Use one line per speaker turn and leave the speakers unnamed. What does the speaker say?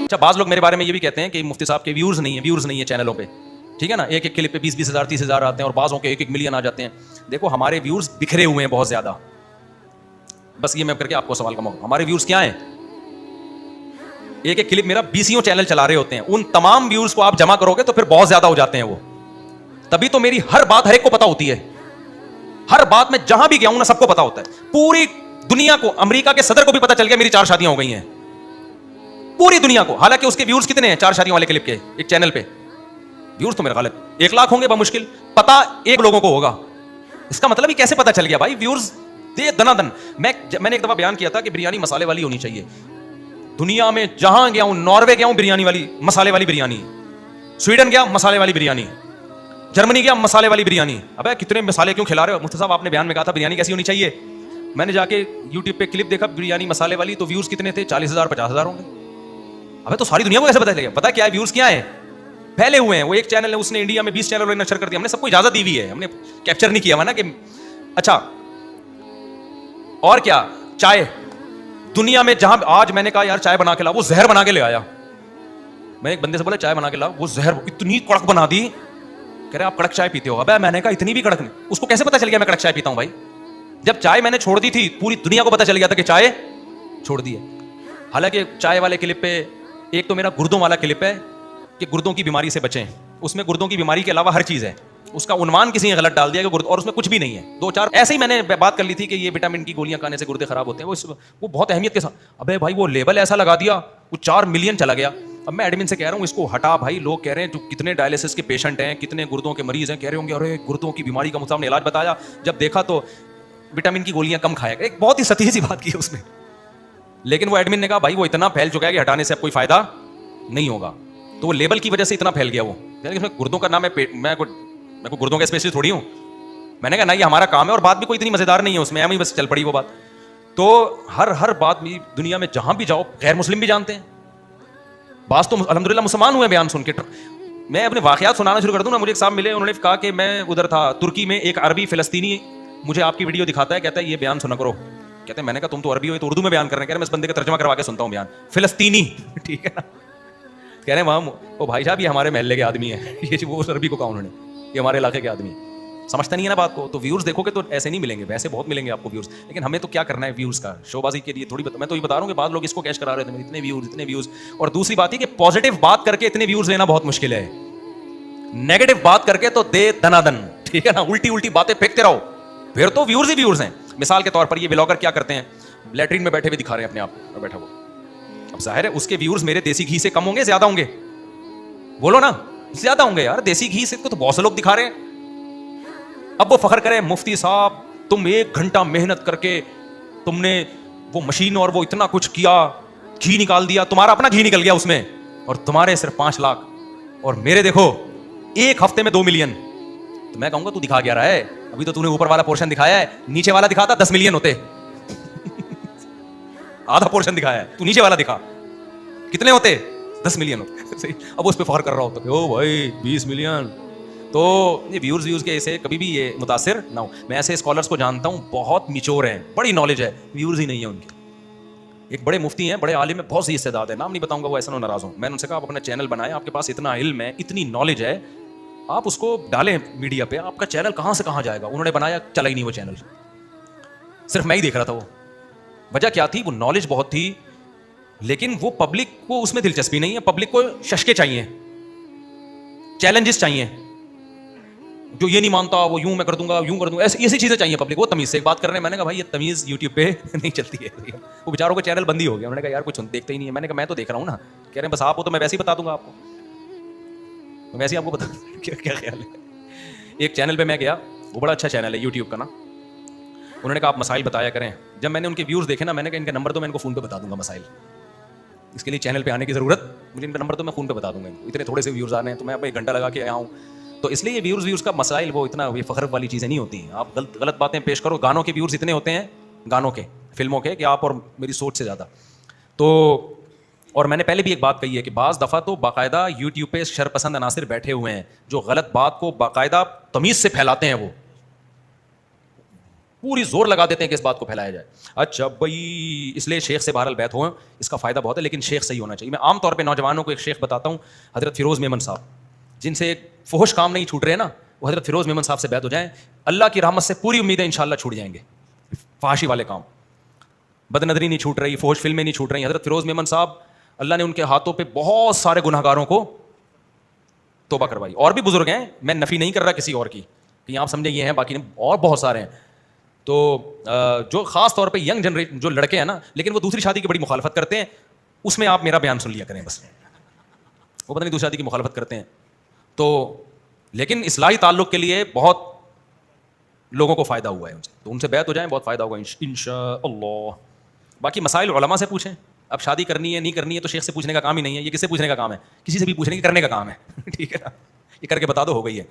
اچھا بعض لوگ میرے بارے میں یہ بھی کہتے ہیں کہ مفتی صاحب کے ویورز نہیں ہے چینلوں پہ, ٹھیک ہے نا, ایک ایک کلپ پہ 20,000 30,000 آتے ہیں اور بعضوں کے 1 ملین آ جاتے ہیں. دیکھو ہمارے ویورز بکھرے ہوئے ہیں بہت زیادہ, بس یہ میں کر کے آپ کو سوال کا موقع, ہمارے ویورز کیا ہیں, ایک ایک کلپ میرا 20 چینل چلا رہے ہوتے ہیں, ان تمام ویورز کو آپ جمع کرو گے تو پھر بہت زیادہ ہو جاتے ہیں وہ. تبھی تو میری ہر بات ہر ایک کو پتا ہوتی ہے, ہر بات میں جہاں بھی گیا ہوں نا سب کو پتا ہوتا ہے, پوری دنیا کو, امریکہ کے صدر کو بھی پتا چل گیا میری 4 شادیاں ہو گئی ہیں, پوری دنیا کو. حالانکہ اس کے ویورز کتنے ہیں 4 شادیوں والے کلپ کے ایک چینل پہ, ویورز تو میرے غالب 1 لاکھ ہوں گے بمشکل, پتا 1 لوگوں کو ہوگا. اس کا مطلب یہ کیسے پتا چل گیا بھائی ویورز دے دنا دن. میں نے ایک دفعہ بیان کیا تھا کہ بریانی مسالے والی ہونی چاہیے. دنیا میں جہاں گیا ہوں, ناروے گیا ہوں بریانی والی مسالے والی بریانی, سویڈن گیا مسالے والی بریانی, جرمنی گیا مسالے والی بریانی. ابے کتنے مسالے کیوں کھلا رہے ہو مفتی صاحب, آپ نے بیان میں کہا تھا بریانی کیسی ہونی چاہیے. میں نے جا کے یوٹیوب پہ کلپ دیکھا بریانی مسالے والی, تو ویورز کتنے تھے 40,000 50,000 ہوں گے. ابے تو ساری دنیا کو کیسے پتا چلے گا, پتا کیا ہے ویورز کیا ہے, پھیلے ہوئے ہیں. وہ ایک چینل ہے اس نے انڈیا میں 20 چینلوں نے نشر کر دیا, ہم نے سب کو اجازت دی ہوئی ہے, ہم نے کیپچر نہیں کیا ہوا نا کہ اچھا. اور کیا, چائے دنیا میں جہاں آج میں نے کہا یار چائے بنا کے لا, وہ زہر بنا کے لے آیا. میں ایک بندے سے بولا چائے بنا کے لا, وہ زہر اتنی کڑک بنا دی, کہہ رہے آپ کڑک چائے پیتے ہو. ابے میں نے کہا اتنی بھی کڑک نہیں. اس کو کیسے پتا چل گیا میں کڑک چائے پیتا ہوں بھائی, جب چائے میں نے چھوڑ دی تھی پوری دنیا کو پتا چل گیا تھا کہ چائے چھوڑ دی ہے. حالانکہ چائے والے کلپ پہ ایک تو میرا گردوں والا کلپ ہے کہ گردوں کی بیماری سے بچیں, اس میں گردوں کی بیماری کے علاوہ ہر چیز ہے, اس کا عنوان کسی نے غلط ڈال دیا کہ گرد, اور اس میں کچھ بھی نہیں ہے. 2-4 ایسے ہی میں نے بات کر لی تھی کہ یہ وٹامن کی گولیاں کھانے سے گردے خراب ہوتے ہیں, وہ بہت اہمیت کے ساتھ. ابے بھائی وہ لیبل ایسا لگا دیا, وہ 4 ملین چلا گیا. اب میں ایڈمن سے کہہ رہا ہوں اس کو ہٹا بھائی, لوگ کہہ رہے ہیں جو کتنے ڈائلسس کے پیشنٹ ہیں, کتنے گردوں کے مریض ہیں, کہہ رہے ہوں گے ارے گردوں کی بیماری کا مطلب علاج بتایا, جب دیکھا تو وٹامن کی گولیاں کم کھایا. ایک بہت ہی سطحی سی بات کی ہے اس میں, لیکن وہ ایڈمن نے کہا بھائی وہ اتنا پھیل چکا ہے کہ ہٹانے سے اب کوئی فائدہ نہیں ہوگا. تو وہ لیبل کی وجہ سے اتنا پھیل گیا. وہ گردوں کا نام ہے, میں کو گردوں کا اسپیشلسٹ تھوڑی ہوں. میں نے کہا نہیں یہ ہمارا کام ہے, اور بات بھی کوئی اتنی مزیدار نہیں ہے اس میں, ہمیں بس چل پڑی وہ بات. تو ہر بات بھی دنیا میں جہاں بھی جاؤ غیر مسلم بھی جانتے ہیں, بعض تو الحمدللہ مسلمان ہوئے بیان سن کے. میں اپنے واقعات سنانا شروع کر دوں نا, مجھے ایک صاحب ملے, انہوں نے کہا کہ میں ادھر تھا ترکی میں, ایک عربی فلسطینی مجھے آپ کی ویڈیو دکھاتا ہے, کہتا ہے یہ بیان سنا کرو. کہتے ہیں میں نے کہا تم تو عربی ہو تو اردو میں بیان کر رہے ہیں. کہہ رہے میں اس بندے کا ترجمہ کروا کے سنتا ہوں بیان فلسطینی, ٹھیک ہے نا. کہہ رہے ہیں وہاں وہ بھائی صاحب یہ ہمارے محلے کے آدمی ہیں, یہ وہ عربی کو کہا انہوں نے, یہ ہمارے علاقے کے آدمی. سمجھتا نہیں ہے نا بات کو. تو ویورز دیکھو گے تو ایسے نہیں ملیں گے, ویسے بہت ملیں گے آپ کو ویورز, لیکن ہمیں تو کیا کرنا ہے ویورز کا شو بازی کے لیے تھوڑی. میں تو یہ بتا رہا ہوں کہ بعض لوگ اس کو کیش کرا رہے تھے اتنے ویورز. اور دوسری بات یہ کہ پازیٹیو بات کر کے اتنے ویورز لینا بہت مشکل ہے, نیگیٹو بات کر کے تو دے دنا دن, ٹھیک ہے نا, الٹی باتیں پھینکتے رہو, پھر تو ویورز ہی ویورز ہیں. مثال کے طور پر یہ بلاگر کیا کرتے ہیں, لیٹرین میں بیٹھے ہوئے دکھا رہے ہیں اپنے آپ کو بیٹھا ہوا. اب ظاہر ہے اس کے ویورز میرے دیسی گھی سے کم ہوں گے, زیادہ ہوں گے, بولو نا, زیادہ ہوں گے یار. دیسی گھی سے تو بہت سے لوگ دکھا رہے ہیں. اب وہ فخر کرے مفتی صاحب تم 1 گھنٹہ محنت کر کے تم نے وہ مشین اور وہ اتنا کچھ کیا, گھی نکال دیا, تمہارا اپنا گھی نکل گیا اس میں, اور تمہارے صرف 5 لاکھ, اور میرے دیکھو 1 ہفتے میں 2 ملین. تو میں کہوں گا تو دکھا کیا رہا ہے, ابھی تو نے اوپر والا پورشن دکھایا ہے, نیچے والا دکھاتا 10 ملین ہوتے. آدھا پورشن دکھایا ہے, تو نیچے والا دکھا کتنے ہوتے, 10 ملین ہوتے. اب اس پہ فخر کر رہا ہوتا کہ او بھائی 20 ملین. تو یہ ویورز کے اسے کبھی بھی یہ متاثر نہ ہو. میں ایسے اسکالرس کو جانتا ہوں بہت میچور ہیں, بڑی نالج ہے, ویورز ہی نہیں ہے ان کے. ایک بڑے مفتی ہیں, بڑے عالم ہیں, بہت سی استعداد ہے, نام نہیں بتاؤں گا وہ ایسا نہ ناراض ہوں. میں نے ان سے کہا آپ اپنا چینل بنائیں, آپ کے پاس اتنا علم ہے, اتنی نالج ہے, آپ اس کو ڈالیں میڈیا پہ, آپ کا چینل کہاں سے کہاں جائے گا. انہوں نے بنایا, چلا ہی نہیں وہ چینل, صرف میں ہی دیکھ رہا تھا. وہ وجہ کیا تھی, وہ نالج بہت تھی, لیکن وہ پبلک کو اس میں دلچسپی نہیں ہے. پبلک کو ششکے چاہیے, چیلنجز چاہیے, جو یہ نہیں مانتا وہ یوں میں کر دوں گا, یوں کر دوں گا, ایسی چیزیں چاہیے پبلک. وہ تمیز سے ایک بات کر رہے ہیں, میں نے کہا بھائی یہ تمیز یوٹیوب پہ نہیں چلتی ہے. وہ بیچاروں کا چینل بند ہی ہو گیا. انہوں نے کہا یار کچھ دیکھتے ہی نہیں ہے. میں نے کہا میں تو دیکھ رہا ہوں نا. کہہ رہے ہیں بس آپ ہو تو میں ویسے ہی بتا دوں گا آپ کو, ویسے ہی آپ کو بتا کیا خیال ہے. ایک چینل پہ میں گیا, وہ بڑا اچھا چینل ہے یوٹیوب کا نا. انہوں نے کہا آپ مسائل بتایا کریں. جب میں نے ان کے ویورز دیکھے نا, میں نے کہا ان کا نمبر تو میں ان کو فون پہ بتا دوں گا مسائل, اس کے لیے چینل پہ آنے کی ضرورت مجھے, ان کا نمبر تو میں فون پہ بتا دوں گا. اتنے تھوڑے سے ویورز آ رہے ہیں تو میں اب 1 گھنٹہ لگا کے آیا ہوں. تو اس لیے یہ ویورز کا مسائل وہ اتنا یہ فخر والی چیزیں نہیں ہوتی ہیں. آپ غلط باتیں پیش کرو. گانوں کے ویورز اتنے ہوتے ہیں, گانوں کے, فلموں کے, کہ آپ اور میری سوچ سے زیادہ. تو اور میں نے پہلے بھی ایک بات کہی ہے کہ بعض دفعہ تو باقاعدہ یوٹیوب پہ شرپسند عناصر بیٹھے ہوئے ہیں جو غلط بات کو باقاعدہ تمیز سے پھیلاتے ہیں. وہ پوری زور لگا دیتے ہیں کہ اس بات کو پھیلایا جائے. اچھا بھائی, اس لیے شیخ سے بہرحال بیعت ہو, اس کا فائدہ بہت ہے, لیکن شیخ صحیح ہونا چاہیے. میں عام طور پہ نوجوانوں کو ایک شیخ بتاتا ہوں, حضرت فیروز میمن صاحب, جن سے ایک فحش کام نہیں چھوٹ رہے نا, وہ حضرت فیروز میمن صاحب سے بیعت ہو جائیں, اللہ کی رحمت سے پوری امید ہے انشاءاللہ چھوٹ جائیں گے فحاشی والے کام. بد نظری نہیں چھوٹ رہی, فحش فلمیں نہیں چھوٹ رہی. حضرت فیروز میمن صاحب, اللہ نے ان کے ہاتھوں پہ بہت سارے گناہ گاروں کو توبہ کروائی. اور بھی بزرگ ہیں, میں نفی نہیں کر رہا کسی اور کی, کہ آپ سمجھے یہ ہیں, باقی اور بہت سارے ہیں. تو جو خاص طور پہ ینگ جنریشن جو لڑکے ہیں نا, لیکن وہ دوسری شادی کی بڑی مخالفت کرتے ہیں, اس میں آپ میرا بیان سن لیا کریں بس. وہ پتہ نہیں دوسری شادی کی مخالفت کرتے ہیں تو, لیکن اصلاحی تعلق کے لیے بہت لوگوں کو فائدہ ہوا ہے ان سے, تو ان سے بیعت ہو جائیں, بہت فائدہ ہوگا انشاءاللہ. باقی مسائل علماء سے پوچھیں. اب شادی کرنی ہے نہیں کرنی ہے تو شیخ سے پوچھنے کا کام ہی نہیں ہے, یہ کس سے پوچھنے کا کام ہے, کسی سے بھی پوچھنے کا کرنے کا کام ہے. ٹھیک ہے نا, یہ کر کے بتا دو, ہو گئی ہے.